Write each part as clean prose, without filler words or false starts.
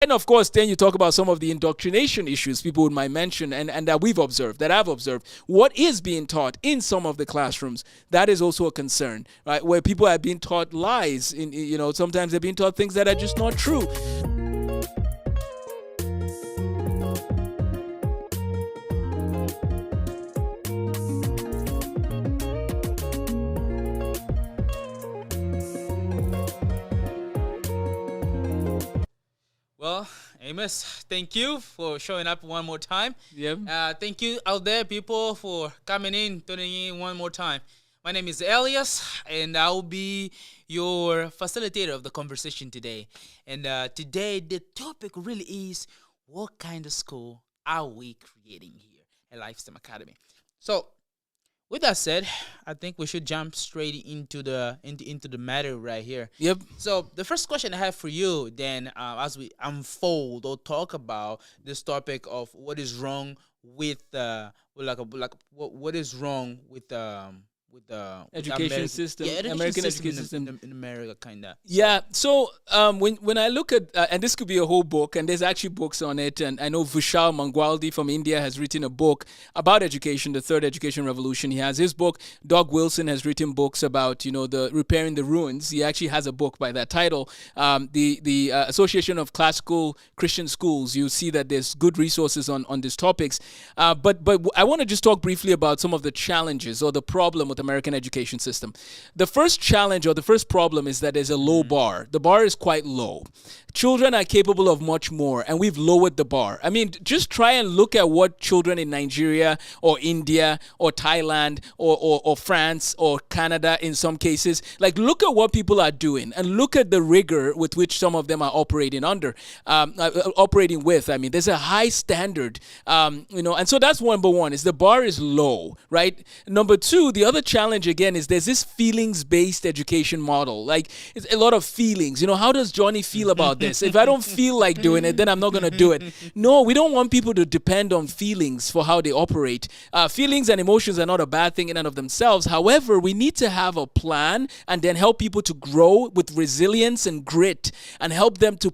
And of course, then you talk about some of the indoctrination issues people might mention and that we've observed, that I've observed. What is being taught in some of the classrooms, that is also a concern, right? Where people are being taught lies, sometimes they're being taught things that are just not true. Well, Amos, thank you for showing up one more time. Yeah. Thank you out there, people, for coming in, tuning in one more time. My name is Elias, and I'll be your facilitator of the conversation today. And today, the topic really is, what kind of school are we creating here at Lifestem Academy? So, with that said, I think we should jump straight into the matter right here. Yep. So the first question I have for you, then, as we unfold or talk about this topic of what is wrong with what is wrong with the Education American, system, yeah, American education system. in America, kind of. Yeah. So when I look at, and this could be a whole book, and there's actually books on it, and I know Vishal Mangwaldi from India has written a book about education, the third education revolution. He has his book. Doug Wilson has written books about, the repairing the ruins. He actually has a book by that title. The Association of Classical Christian Schools, you see that there's good resources on these topics. But I want to just talk briefly about some of the challenges or the problem with American education system. The first challenge or the first problem is that there's a low bar. The bar is quite low. Children are capable of much more, and we've lowered the bar. I mean, just try and look at what children in Nigeria or India or Thailand or France or Canada in some cases, like look at what people are doing and look at the rigor with which some of them are operating with. I mean, there's a high standard, and so that's number one, is the bar is low, right? Number two, the other challenge again is there's this feelings-based education model. Like, it's a lot of feelings. How does Johnny feel about this? If I don't feel like doing it, then I'm not going to do it. No, we don't want people to depend on feelings for how they operate. Feelings and emotions are not a bad thing in and of themselves. However, we need to have a plan and then help people to grow with resilience and grit and help them to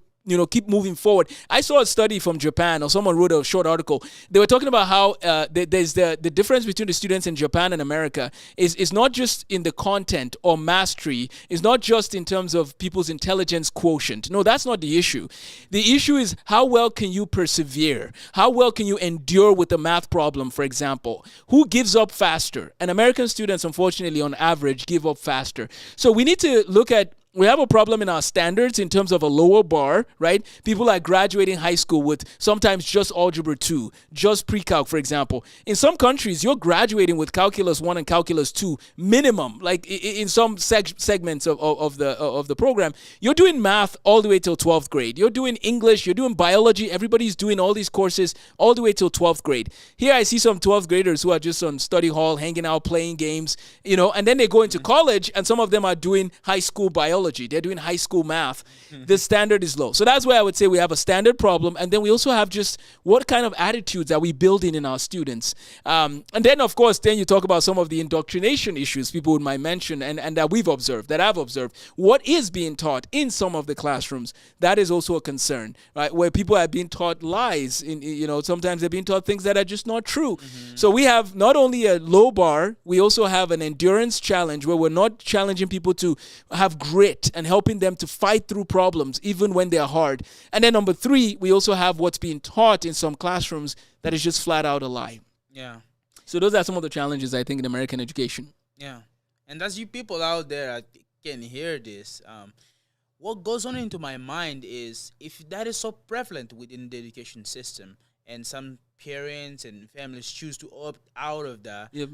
keep moving forward. I saw a study from Japan, or someone wrote a short article. They were talking about how there's the difference between the students in Japan and America is not just in the content or mastery. It's not just in terms of people's intelligence quotient. No, that's not the issue. The issue is how well can you persevere? How well can you endure with a math problem, for example? Who gives up faster? And American students, unfortunately, on average, give up faster. So we need to look at, we have a problem in our standards in terms of a lower bar, right? People are graduating high school with sometimes just Algebra 2, just Pre-Calc, for example. In some countries, you're graduating with Calculus 1 and Calculus 2 minimum. Like in some segments of the program, you're doing math all the way till 12th grade. You're doing English, you're doing biology. Everybody's doing all these courses all the way till 12th grade. Here I see some 12th graders who are just on study hall, hanging out, playing games, and then they go into college, and some of them are doing high school biology. They're doing high school math. The standard is low. So that's why I would say we have a standard problem. And then we also have just what kind of attitudes are we building in our students? And then, of course, then you talk about some of the indoctrination issues people might mention and that we've observed, that I've observed. What is being taught in some of the classrooms, that is also a concern, right? Where people are being taught lies. Sometimes they're being taught things that are just not true. So we have not only a low bar, we also have an endurance challenge where we're not challenging people to have grit and helping them to fight through problems even when they're hard. And then number three, we also have what's being taught in some classrooms that is just flat out a lie. Yeah. So those are some of the challenges, I think, in American education. Yeah. And as you people out there can hear this, what goes on into my mind is, if that is so prevalent within the education system and some parents and families choose to opt out of that, Yep.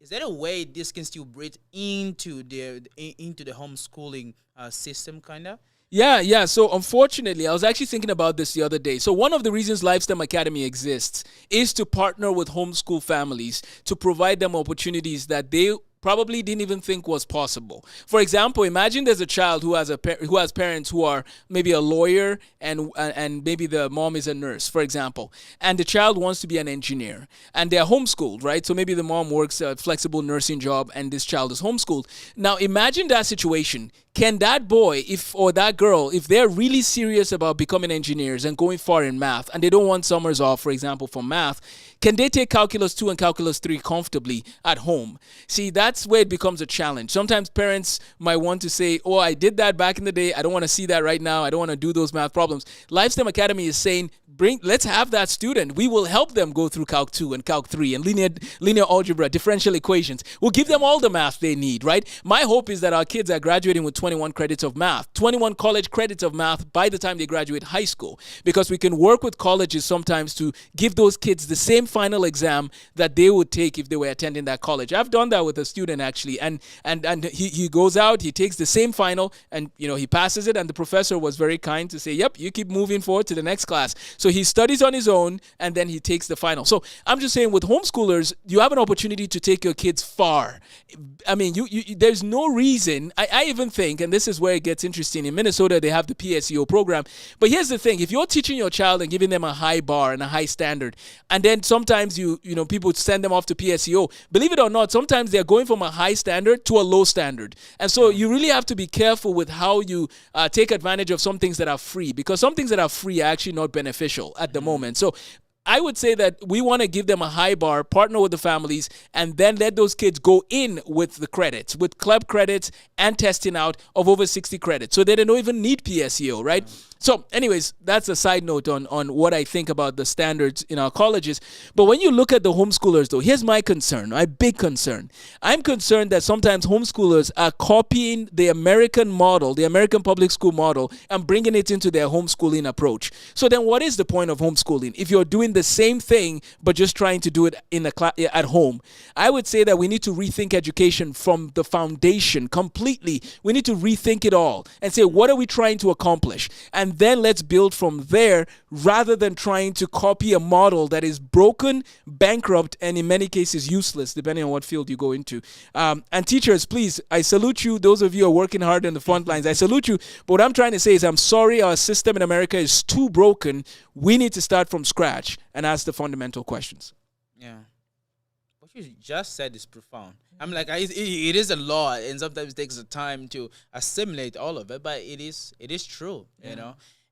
Is there a way this can still breathe into the homeschooling system, kind of? Yeah. So unfortunately, I was actually thinking about this the other day. So one of the reasons Lifestem Academy exists is to partner with homeschool families to provide them opportunities that they probably didn't even think was possible. For example, imagine there's a child who has who has parents who are maybe a lawyer and maybe the mom is a nurse, for example, and the child wants to be an engineer, and they're homeschooled, right? So maybe the mom works a flexible nursing job and this child is homeschooled. Now imagine that situation. Can that boy or that girl, if they're really serious about becoming engineers and going far in math, and they don't want summers off, for example, for math, can they take Calculus 2 and Calculus 3 comfortably at home? See, that's where it becomes a challenge. Sometimes parents might want to say, oh, I did that back in the day. I don't want to see that right now. I don't want to do those math problems. Lifestem Academy is saying, let's have that student. We will help them go through Calc 2 and Calc 3 and linear algebra, differential equations. We'll give them all the math they need, right? My hope is that our kids are graduating with 21 credits of math, 21 college credits of math by the time they graduate high school, because we can work with colleges sometimes to give those kids the same final exam that they would take if they were attending that college. I've done that with a student actually, and he goes out, he takes the same final, and he passes it, and the professor was very kind to say, yep, you keep moving forward to the next class. So he studies on his own, and then he takes the final. So I'm just saying, with homeschoolers, you have an opportunity to take your kids far. I mean, there's no reason. I even think, and this is where it gets interesting, in Minnesota, they have the PSEO program. But here's the thing. If you're teaching your child and giving them a high bar and a high standard, and then sometimes people send them off to PSEO, believe it or not, sometimes they're going from a high standard to a low standard. And so you really have to be careful with how you take advantage of some things that are free, because some things that are free are actually not beneficial at the moment. So I would say that we want to give them a high bar, partner with the families, and then let those kids go in with the credits, with club credits and testing out of over 60 credits. So they don't even need PSEO, right? So anyways, that's a side note on what I think about the standards in our colleges. But when you look at the homeschoolers, though, here's my concern, my big concern. I'm concerned that sometimes homeschoolers are copying the American model, the American public school model, and bringing it into their homeschooling approach. So then what is the point of homeschooling if you're doing the same thing but just trying to do it in at home? I would say that we need to rethink education from the foundation completely. We need to rethink it all and say, what are we trying to accomplish? And then let's build from there, rather than trying to copy a model that is broken, bankrupt, and in many cases useless, depending on what field you go into. And teachers, please, I salute you. Those of you who are working hard on the front lines, I salute you. But what I'm trying to say is, I'm sorry, our system in America is too broken. We need to start from scratch and ask the fundamental questions. Yeah. What you just said is profound. I'm like, it is a lot, and sometimes it takes time to assimilate all of it, but it is true,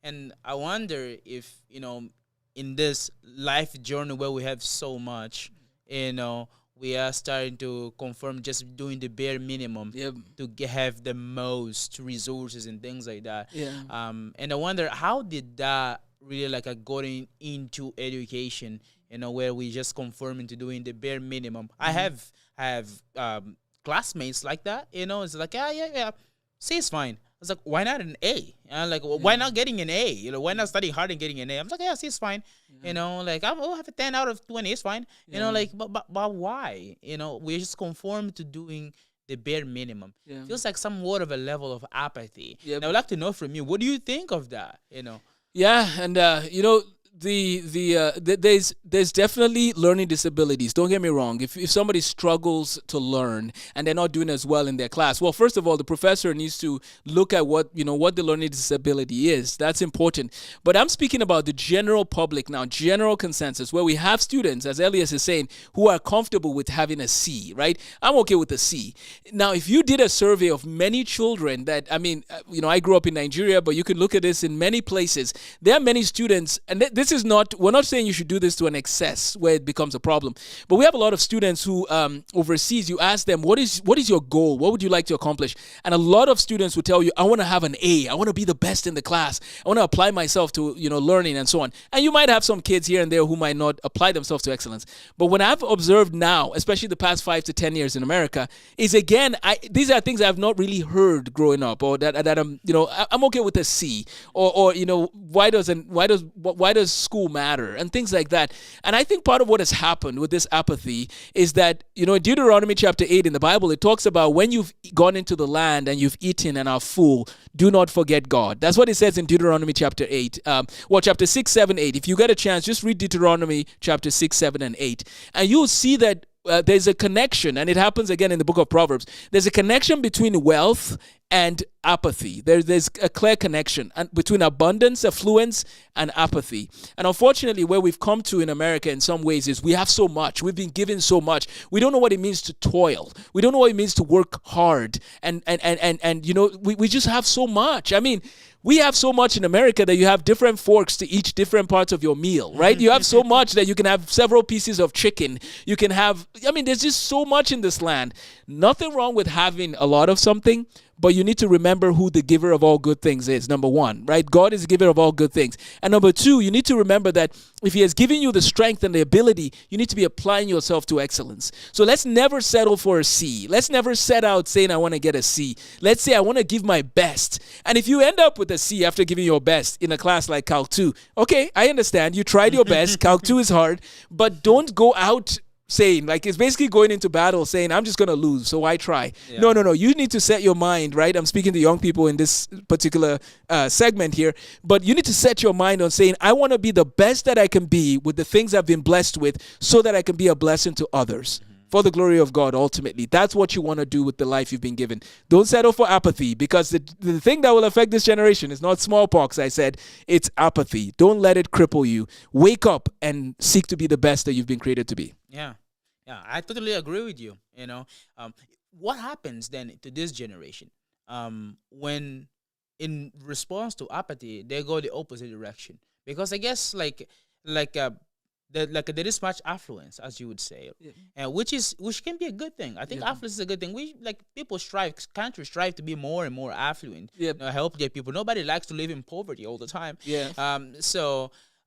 And I wonder if, in this life journey where we have so much, we are starting to conform just doing the bare minimum to have the most resources and things like that. Yeah. And I wonder, how did that really going into education, where we just conform into doing the bare minimum? Mm-hmm. I have classmates like that, it's like, yeah, C is fine. It's like, why not an A? Why not getting an A? Why not studying hard and getting an A? I'm like, yeah, C is fine. I'll have a 10 out of 20, it's fine. But why? We just conform to doing the bare minimum. Yeah. Feels like somewhat of a level of apathy. Yep. And I would like to know from you, what do you think of that? Yeah, and there's definitely learning disabilities. Don't get me wrong. If somebody struggles to learn and they're not doing as well in their class, well, first of all, the professor needs to look at what the learning disability is. That's important. But I'm speaking about the general public now, general consensus, where we have students, as Elias is saying, who are comfortable with having a C, right? I'm okay with a C. Now, if you did a survey of many children I grew up in Nigeria, but you can look at this in many places. There are many students, and we're not saying you should do this to an excess where it becomes a problem, but we have a lot of students who overseas, you ask them, what is your goal? What would you like to accomplish? And a lot of students will tell you, I want to have an A. I want to be the best in the class. I want to apply myself to, learning and so on. And you might have some kids here and there who might not apply themselves to excellence. But what I've observed now, especially the past 5 to 10 years in America, is again, these are things I've not really heard growing up, or that I'm okay with a C, or why does school matter and things like that. And I think part of what has happened with this apathy is that, in Deuteronomy chapter 8 in the Bible, it talks about when you've gone into the land and you've eaten and are full, do not forget God. That's what it says in Deuteronomy chapter 8. Chapter 6, 7, 8. If you get a chance, just read Deuteronomy chapter 6, 7, and 8. And you'll see that there's a connection, and it happens again in the book of Proverbs. There's a connection between wealth and apathy. There's a clear connection between abundance, affluence, and apathy. And unfortunately, where we've come to in America in some ways is we have so much. We've been given so much. We don't know what it means to toil. We don't know what it means to work hard. And we just have so much. I mean, we have so much in America that you have different forks to each different parts of your meal, right? You have so much that you can have several pieces of chicken. You can have, there's just so much in this land. Nothing wrong with having a lot of something, but you need to remember who the giver of all good things is, number one, right? God is the giver of all good things. And number two, you need to remember that if he has given you the strength and the ability, you need to be applying yourself to excellence. So let's never settle for a C. Let's never set out saying, I want to get a C. Let's say I want to give my best. And if you end up with a C after giving your best in a class like Calc 2, okay, I understand. You tried your best. Calc 2 is hard, but don't go out saying, like, it's basically going into battle saying, I'm just going to lose, so why try? Yeah. No. You need to set your mind, right? I'm speaking to young people in this particular segment here, but you need to set your mind on saying, I want to be the best that I can be with the things I've been blessed with so that I can be a blessing to others. For the glory of God, ultimately. That's what you want to do with the life you've been given. Don't settle for apathy, because the thing that will affect this generation is not smallpox, I said. It's apathy. Don't let it cripple you. Wake up and seek to be the best that you've been created to be. Yeah, I totally agree with you. What happens then to this generation when, in response to apathy, they go the opposite direction? Because I guess there is much affluence, as you would say, and which can be a good thing. I think affluence is a good thing. Countries strive to be more and more affluent. Help their people. Nobody likes to live in poverty all the time.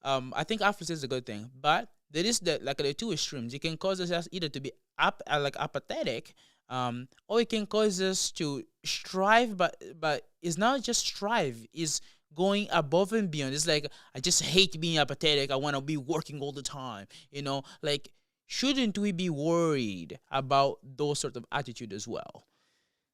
I think affluence is a good thing, but there is the two extremes. It can cause us either to be apathetic, or it can cause us to strive, but it's not just strive. It's going above and beyond. It's like, I just hate being apathetic. I want to be working all the time. Shouldn't we be worried about those sort of attitude as well?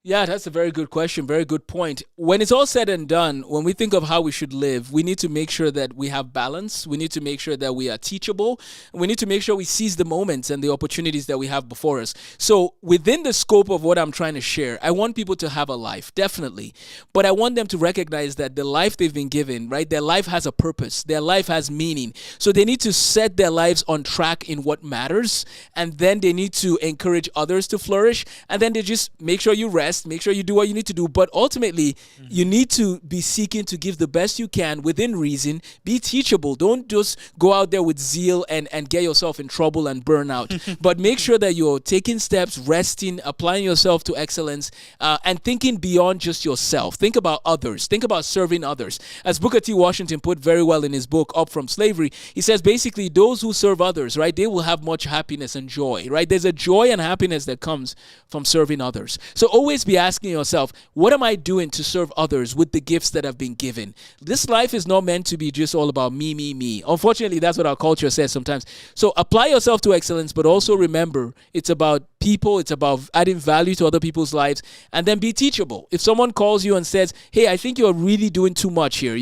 Yeah, that's a very good question. Very good point. When it's all said and done, when we think of how we should live, we need to make sure that we have balance. We need to make sure that we are teachable. We need to make sure we seize the moments and the opportunities that we have before us. So within the scope of what I'm trying to share, I want people to have a life, definitely. But I want them to recognize that the life they've been given, right? Their life has a purpose. Their life has meaning. So they need to set their lives on track in what matters. And then they need to encourage others to flourish. And then they just make sure you rest. Make sure you do what you need to do. But ultimately, you need to be seeking to give the best you can within reason. Be teachable. Don't just go out there with zeal and get yourself in trouble and burn out. But make sure that you're taking steps, resting, applying yourself to excellence, and thinking beyond just yourself. Think about others. Think about serving others. As Booker T. Washington put very well in his book, Up From Slavery, he says basically those who serve others, right, they will have much happiness and joy, right? There's a joy and happiness that comes from serving others. So always be asking yourself, what am I doing to serve others with the gifts that have been given? This life is not meant to be just all about me, me, me. Unfortunately, that's what our culture says sometimes. So apply yourself to excellence, but also remember, it's about people. It's about adding value to other people's lives, and then be teachable. If someone calls you and says, hey, I think you're really doing too much here,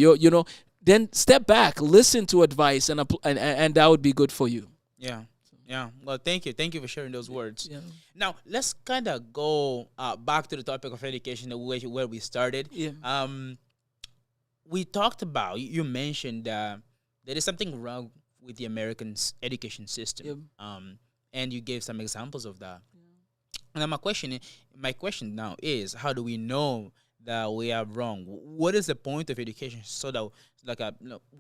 then step back, listen to advice, and that would be good for you. Yeah. Well, thank you. Thank you for sharing those words. Yeah. Now, let's kind of go back to the topic of education, where we started. Yeah. We talked about, you mentioned there is something wrong with the American education system. Yeah. And you gave some examples of that. Yeah. And my question now is, how do we know that we are wrong? What is the point of education so that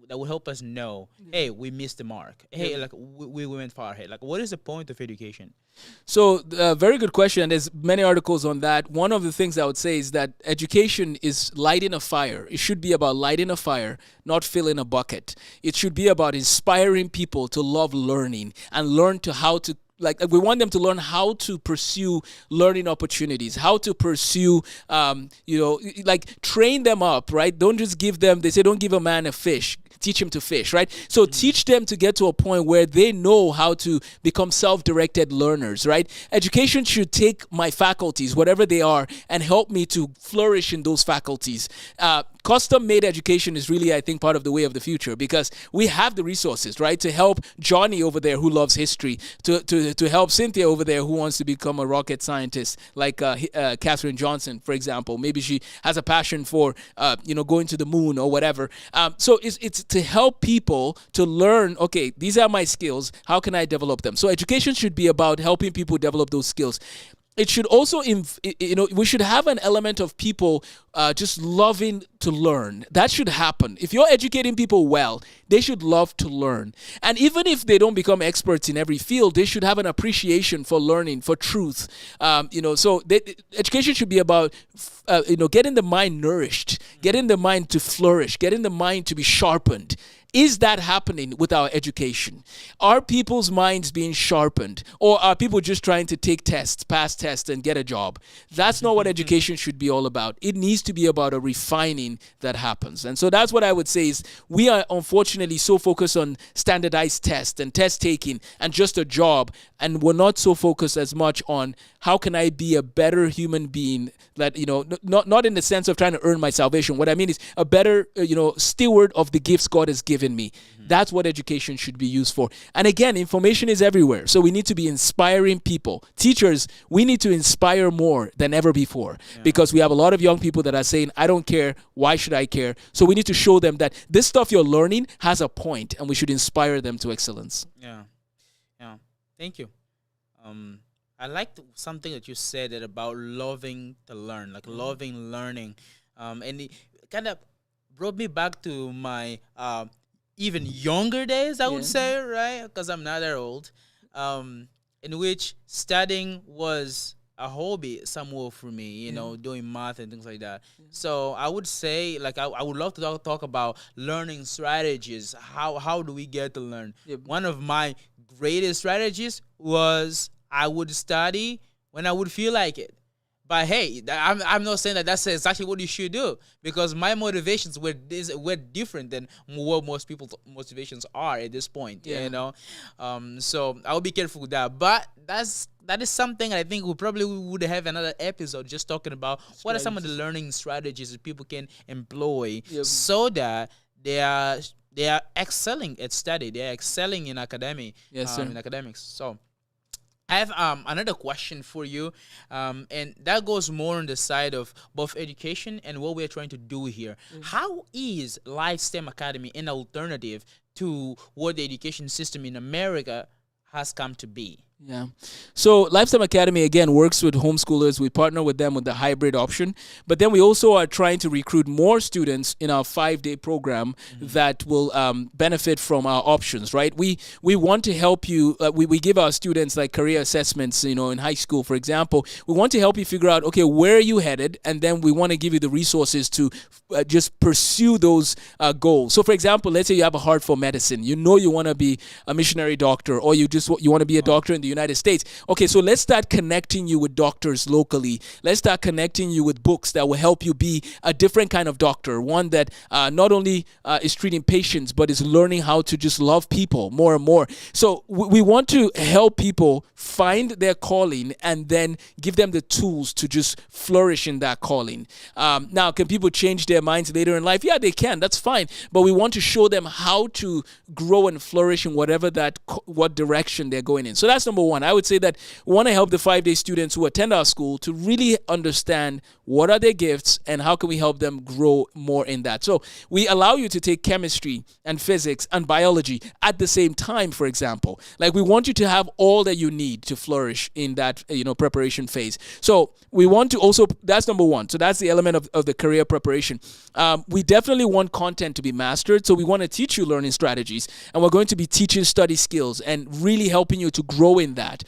that will help us know, hey, we missed the mark. Hey, we went far ahead. What is the point of education? So, very good question. And there's many articles on that. One of the things I would say is that education is lighting a fire. It should be about lighting a fire, not filling a bucket. It should be about inspiring people to love learning and learn to how to we want them to learn how to pursue learning opportunities, how to pursue, train them up, right? Don't just they say, don't give a man a fish, teach him to fish, right? So teach them to get to a point where they know how to become self-directed learners, right? Education should take my faculties, whatever they are, and help me to flourish in those faculties. Custom-made education is really, I think, part of the way of the future, because we have the resources, right, to help Johnny over there who loves history, to to help Cynthia over there who wants to become a rocket scientist, like Katherine Johnson, for example. Maybe she has a passion for going to the moon or whatever. So it's to help people to learn, okay, these are my skills. How can I develop them? So education should be about helping people develop those skills. It should also, we should have an element of people just loving to learn. That should happen. If you're educating people well, they should love to learn. And even if they don't become experts in every field, they should have an appreciation for learning, for truth. Education should be about, getting the mind nourished, getting the mind to flourish, getting the mind to be sharpened. Is that happening with our education? Are people's minds being sharpened? Or are people just trying to take tests, pass tests, and get a job? That's not what education should be all about. It needs to be about a refining that happens. And so that's what I would say is we are unfortunately so focused on standardized tests and test taking and just a job. And we're not so focused as much on how can I be a better human being that, not in the sense of trying to earn my salvation. What I mean is a better, steward of the gifts God has given me. That's what education should be used for. And again, information is everywhere. So we need to be inspiring people. Teachers, we need to inspire more than ever before because we have a lot of young people that are saying, I don't care. Why should I care? So we need to show them that this stuff you're learning has a point and we should inspire them to excellence. Yeah. Thank you. I liked something that you said about loving to learn, like loving learning. And it kind of brought me back to my even younger days, I would say, right? Because I'm not that old, in which studying was a hobby somewhat for me, doing math and things like that. So I would say, like, I would love to talk about learning strategies. How do we get to learn? One of my greatest strategies was I would study when I would feel like it. But hey, I'm not saying that that's exactly what you should do because my motivations were different than what most people's motivations are at this point. So I will be careful with that. But that is something I think we probably would have another episode just talking about what are some of the learning strategies that people can employ so that they are excelling at study, they are excelling in academics. So I have another question for you, and that goes more on the side of both education and what we're trying to do here. How is Lifestem Academy an alternative to what the education system in America has come to be? Yeah. So Lifetime Academy, again, works with homeschoolers. We partner with them with the hybrid option. But then we also are trying to recruit more students in our 5-day program that will benefit from our options, right? We want to help you. We give our students like career assessments, in high school, for example. We want to help you figure out, okay, where are you headed? And then we want to give you the resources to just pursue those goals. So, for example, let's say you have a heart for medicine. You want to be a missionary doctor or you want to be a doctor in the United States. Okay, so let's start connecting you with doctors locally. Let's start connecting you with books that will help you be a different kind of doctor, one that not only is treating patients, but is learning how to just love people more and more. So we want to help people find their calling and then give them the tools to just flourish in that calling. Now, can people change their minds later in life? Yeah, they can. That's fine. But we want to show them how to grow and flourish in what direction they're going in. So that's number one. I would say that we want to help the 5-day students who attend our school to really understand what are their gifts and how can we help them grow more in that. So we allow you to take chemistry and physics and biology at the same time, for example. Like we want you to have all that you need to flourish in that, preparation phase. So we want to also, that's number one. So that's the element of the career preparation. We definitely want content to be mastered. So we want to teach you learning strategies and we're going to be teaching study skills and really helping you to grow in that.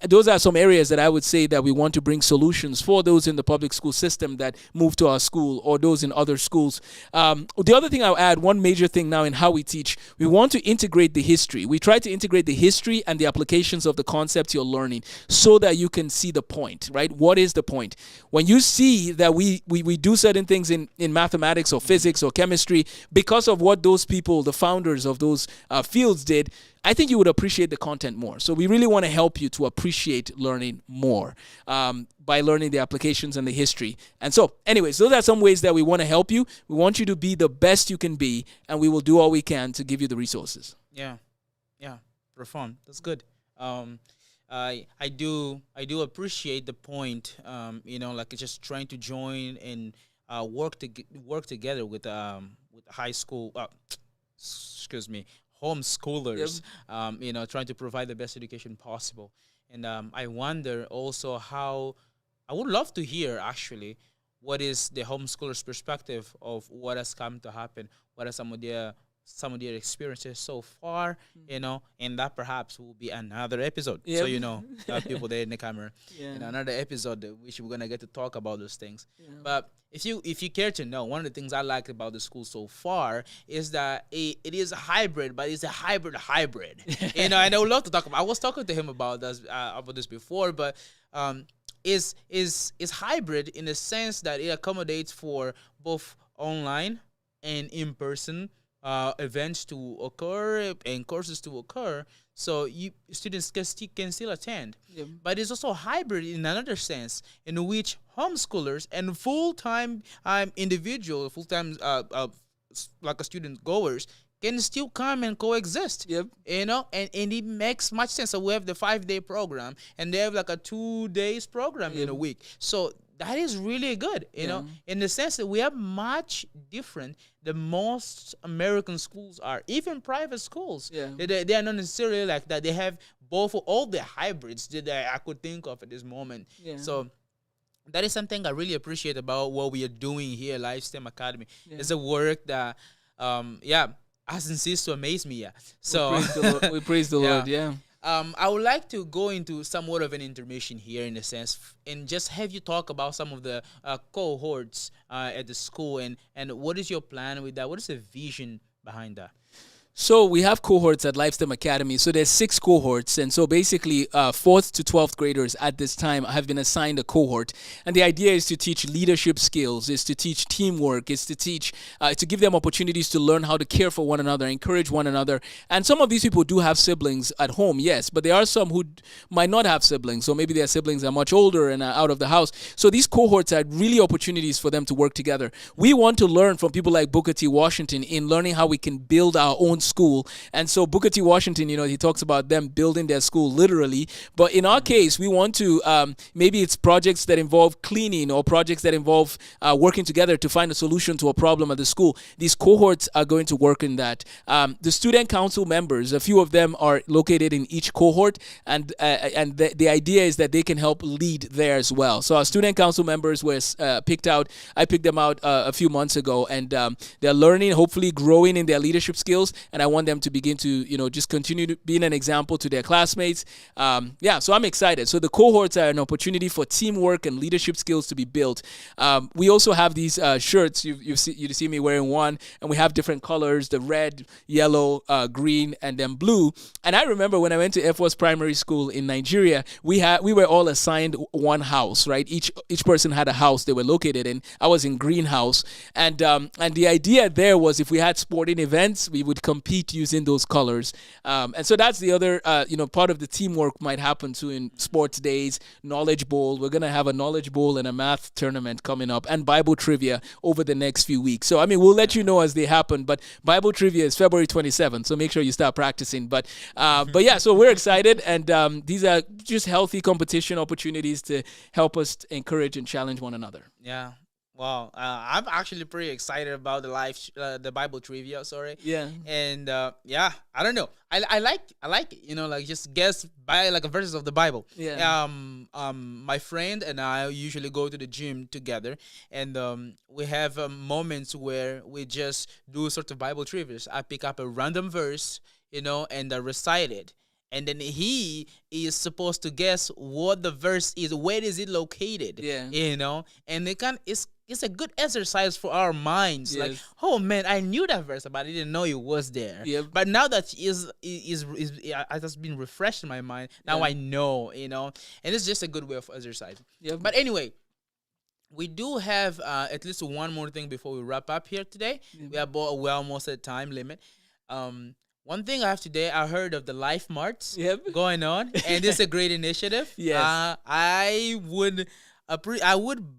Those are some areas that I would say that we want to bring solutions for those in the public school system that move to our school or those in other schools. The other thing I'll add, one major thing now in how we teach, we want to integrate the history. We try to integrate the history and the applications of the concepts you're learning so that you can see the point, right? What is the point? When you see that we do certain things in mathematics or physics or chemistry because of what those people, the founders of those fields did, I think you would appreciate the content more. So we really want to help you to appreciate learning more by learning the applications and the history. And so, anyways, those are some ways that we want to help you. We want you to be the best you can be, and we will do all we can to give you the resources. Yeah, profound. That's good. I do appreciate the point. Like just trying to join and work together with high school. Excuse me, Yep. homeschoolers. Trying to provide the best education possible. And I wonder also how I would love to hear actually what is the homeschooler's perspective of what has come to happen. What are some of their experiences so far, and that perhaps will be another episode. So Yep. people there in the camera, Yeah. another episode which we're gonna get to talk about those things. Yeah. But if you care to know, one of the things I like about the school so far is that it is a hybrid, but it's a hybrid. And I would love to talk about. I was talking to him about this before, but is hybrid in the sense that it accommodates for both online and in person events to occur and courses to occur, so students can still attend. Yep. But it's also hybrid in another sense, in which homeschoolers and full-time full-time like a student goers can still come and coexist. Yep. And it makes much sense. So we have the 5-day program, and they have like a 2 days program in a week. So that is really good, in the sense that we are much different than most American schools are, even private schools. Yeah. They are not necessarily like that. They have all the hybrids that I could think of at this moment. Yeah. So that is something I really appreciate about what we are doing here at Lifestem Academy. Yeah. It's a work that, hasn't ceased to amaze me yet. So We praise the Lord. Yeah. I would like to go into somewhat of an intermission here, in a sense, and just have you talk about some of the cohorts at the school, and what is your plan with that? What is the vision behind that? So we have cohorts at Lifestem Academy. So there's 6 cohorts. And so basically 4th to 12th graders at this time have been assigned a cohort. And the idea is to teach leadership skills, is to teach teamwork, is to teach, to give them opportunities to learn how to care for one another, encourage one another. And some of these people do have siblings at home, yes, but there are some who might not have siblings. So maybe their siblings are much older and are out of the house. So these cohorts are really opportunities for them to work together. We want to learn from people like Booker T. Washington in learning how we can build our own school. And so Booker T. Washington, he talks about them building their school literally. But in our case, we want to, maybe it's projects that involve cleaning or projects that involve working together to find a solution to a problem at the school. These cohorts are going to work in that. The student council members, a few of them are located in each cohort, and the idea is that they can help lead there as well. So our student council members were picked out. I picked them out a few months ago, and they're learning, hopefully growing in their leadership skills, and I want them to begin to, just continue to being an example to their classmates. So I'm excited. So the cohorts are an opportunity for teamwork and leadership skills to be built. We also have these shirts. You see me wearing one, and we have different colors: the red, yellow, green, and then blue. And I remember when I went to Air Force Primary School in Nigeria, we were all assigned one house, right? Each person had a house they were located in. I was in greenhouse, and the idea there was if we had sporting events, we would compete using those colors. And so that's the other, part of the teamwork might happen too in sports days, knowledge bowl. We're going to have a knowledge bowl and a math tournament coming up, and Bible trivia over the next few weeks. So, we'll let you know as they happen, but Bible trivia is February 27th. So make sure you start practicing. But yeah, so we're excited. And these are just healthy competition opportunities to help us encourage and challenge one another. Yeah. Wow, I'm actually pretty excited about the Bible trivia. Sorry. Yeah. And I don't know. I like it. Like just guess by like a verses of the Bible. Yeah. My friend and I usually go to the gym together, and we have moments where we just do sort of Bible trivia. I pick up a random verse, and recite it. And then he is supposed to guess what the verse is. Where is it located? Yeah. And it's a good exercise for our minds. Yes. Like, oh man, I knew that verse, but I didn't know it was there. Yep. But now that it has been refreshed in my mind, now I know. And it's just a good way of exercise. Yep. But anyway, we do have at least one more thing before we wrap up here today. Yep. We're almost at time limit. One thing I have today, I heard of the Life Marts going on, and it's a great initiative. Yes. I would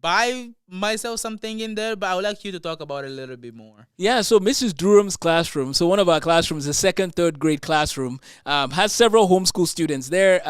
buy myself something in there, but I would like you to talk about it a little bit more. Yeah, so Mrs. Durham's classroom, so one of our classrooms, the second, third grade classroom, has several homeschool students there,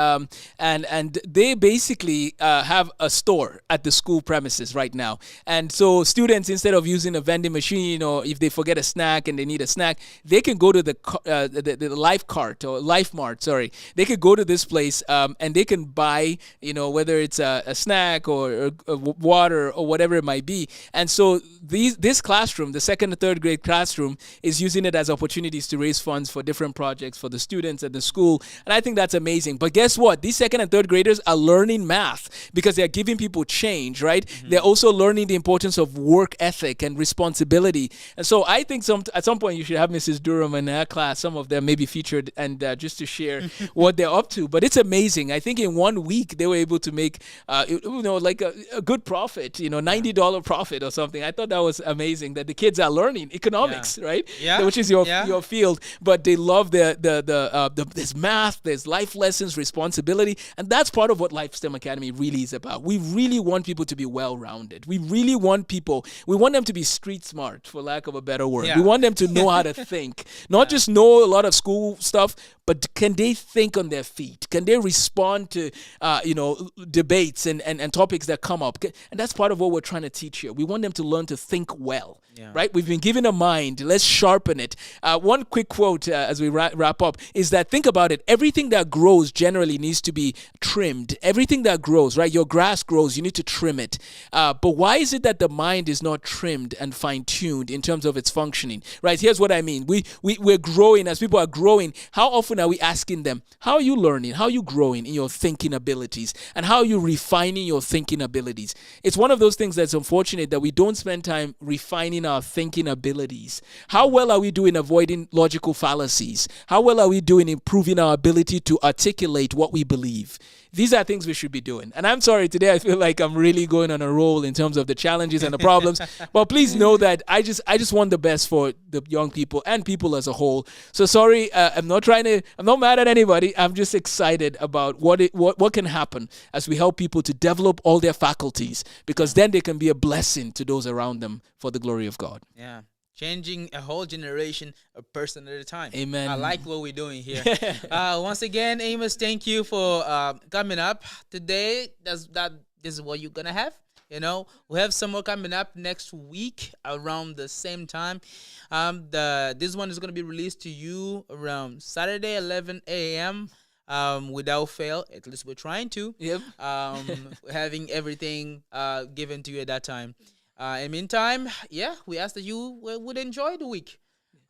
and they basically have a store at the school premises right now. And so students, instead of using a vending machine, or if they forget a snack and they need a snack, they can go to the Life Cart or Life Mart, sorry. They could go to this place and they can buy, whether it's a snack or water or whatever it might be. And so this classroom, the second and third grade classroom, is using it as opportunities to raise funds for different projects for the students at the school. And I think that's amazing. But guess what? These second and third graders are learning math because they're giving people change, right? Mm-hmm. They're also learning the importance of work ethic and responsibility. And so I think at some point you should have Mrs. Durham in her class, some of them maybe featured, and just to share what they're up to. But it's amazing. I think in 1 week they were able to make, like a good profit, $90 profit or something. I thought that was amazing that the kids are learning economics, right? Yeah. Which is your field, but they love there's math, there's life lessons, responsibility, and that's part of what Life STEM Academy really is about. We really want people to be well-rounded. We really want them to be street smart, for lack of a better word. Yeah. We want them to know how to think, not just know a lot of school stuff, but can they think on their feet? Can they respond to, debates and topics that come up? And that's part of what we're trying to teach here. We want them to learn to think well, right? We've been given a mind. Let's sharpen it. One quick quote as we wrap up is that, think about it. Everything that grows generally needs to be trimmed. Everything that grows, right? Your grass grows. You need to trim it. But why is it that the mind is not trimmed and fine-tuned in terms of its functioning, right? Here's what I mean. We're growing. As people are growing, how often are we asking them, how are you learning? How are you growing in your thinking abilities? And how are you refining your thinking abilities? It's one of those things that's unfortunate that we don't spend time refining our thinking abilities. How well are we doing avoiding logical fallacies? How well are we doing improving our ability to articulate what we believe? These are things we should be doing. And I'm sorry, today I feel like I'm really going on a roll in terms of the challenges and the problems. But please know that I just want the best for the young people and people as a whole. So sorry, I'm not mad at anybody. I'm just excited about what can happen as we help people to develop all their faculties, because then they can be a blessing to those around them for the glory of God. Yeah. Changing a whole generation, a person at a time. Amen. I like what we're doing here. Once again, Amos, thank you for coming up today. This is what you're gonna have. We have some more coming up next week around the same time. This one is gonna be released to you around Saturday, 11 a.m. Without fail. At least we're trying to. Yep. Having everything given to you at that time. In the meantime, we ask that you would enjoy the week.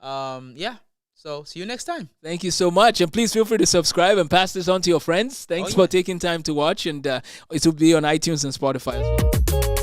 So see you next time. Thank you so much. And please feel free to subscribe and pass this on to your friends. Thanks for taking time to watch. And it will be on iTunes and Spotify as well.